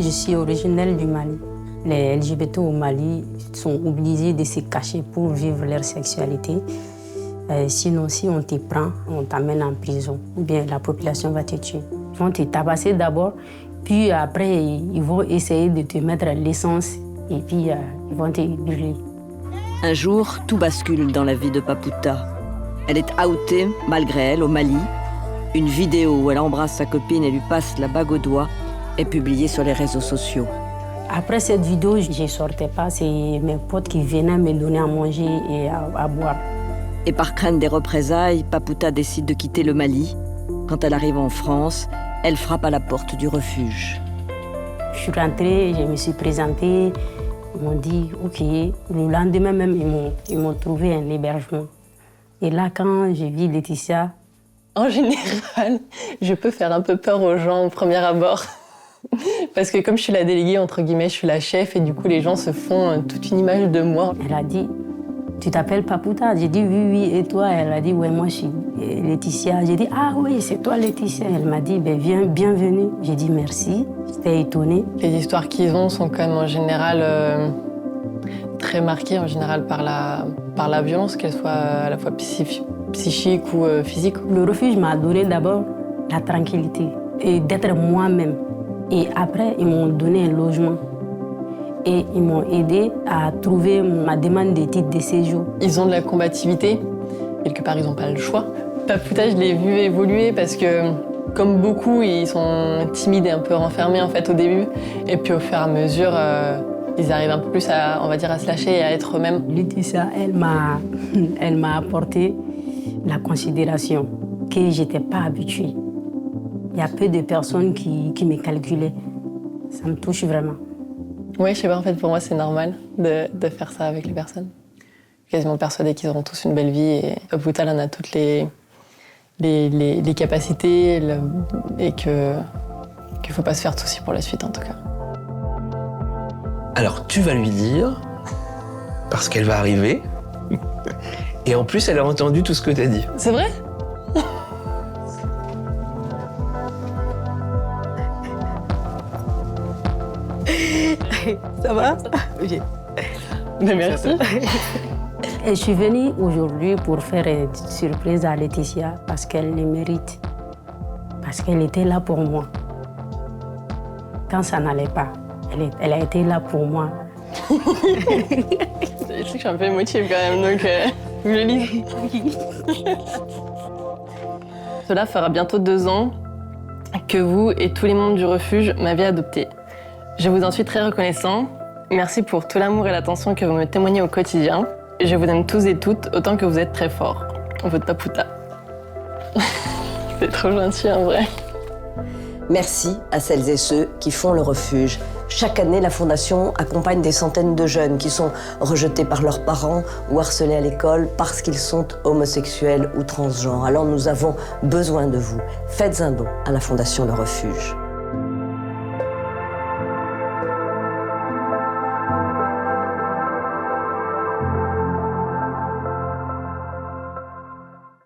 Je suis originaire du Mali. Les LGBT au Mali sont obligés de se cacher pour vivre leur sexualité. Sinon, si on te prend, on t'amène en prison. Ou bien la population va te tuer. Ils vont te tabasser d'abord, puis après, ils vont essayer de te mettre l'essence et puis ils vont te brûler. Un jour, tout bascule dans la vie de Papouta. Elle est outée, malgré elle, au Mali. Une vidéo où elle embrasse sa copine et lui passe la bague au doigt est publiée sur les réseaux sociaux. Après cette vidéo, je ne sortais pas. C'est mes potes qui venaient me donner à manger et à boire. Et par crainte des représailles, Papouta décide de quitter le Mali. Quand elle arrive en France, elle frappe à la porte du refuge. Je suis rentrée, je me suis présentée. Ils m'ont dit OK. Le lendemain même, ils m'ont trouvé un hébergement. Et là, quand j'ai vu Laetitia... En général, je peux faire un peu peur aux gens au premier abord. Parce que comme je suis la déléguée, entre guillemets, je suis la chef et du coup, les gens se font toute une image de moi. Elle a dit, tu t'appelles Papouta? J'ai dit oui, oui. Et toi? Elle a dit, ouais, moi, je suis Laetitia. J'ai dit, ah oui, c'est toi, Laetitia. Elle m'a dit, ben, bienvenue. J'ai dit merci. J'étais étonnée. Les histoires qu'ils ont sont quand même en général très marquées en général par la violence, qu'elle soit à la fois psychique ou physique. Le refuge m'a donné d'abord la tranquillité et d'être moi-même. Et après, ils m'ont donné un logement. Et ils m'ont aidé à trouver ma demande de titre de séjour. Ils ont de la combativité. Quelque part, ils n'ont pas le choix. Papouta, je l'ai vu évoluer parce que, comme beaucoup, ils sont timides et un peu renfermés en fait au début. Et puis au fur et à mesure, ils arrivent un peu plus à se lâcher et à être eux-mêmes. Laetitia, elle m'a apporté la considération que je n'étais pas habituée. Il y a peu de personnes qui me calculaient. Ça me touche vraiment. Oui, je sais pas, en fait, pour moi, c'est normal de faire ça avec les personnes. Je suis quasiment persuadée qu'ils auront tous une belle vie et Papouta en a toutes les capacités et qu'il ne faut pas se faire de soucis pour la suite, en tout cas. Alors, tu vas lui dire, parce qu'elle va arriver, et en plus, elle a entendu tout ce que tu as dit. C'est vrai? Ça va? Mais merci. Et je suis venue aujourd'hui pour faire une surprise à Laetitia parce qu'elle le mérite. Parce qu'elle était là pour moi. Quand ça n'allait pas, elle a été là pour moi. Je sais que je suis un peu émotive quand même, donc je lis. Cela fera bientôt 2 ans que vous et tous les membres du refuge m'avez adoptée. Je vous en suis très reconnaissant. Merci pour tout l'amour et l'attention que vous me témoignez au quotidien. Je vous aime tous et toutes autant que vous êtes très forts. Votre Papouta. C'est trop gentil en vrai. Merci à celles et ceux qui font le refuge. Chaque année, la Fondation accompagne des centaines de jeunes qui sont rejetés par leurs parents ou harcelés à l'école parce qu'ils sont homosexuels ou transgenres. Alors nous avons besoin de vous. Faites un don à la Fondation Le Refuge.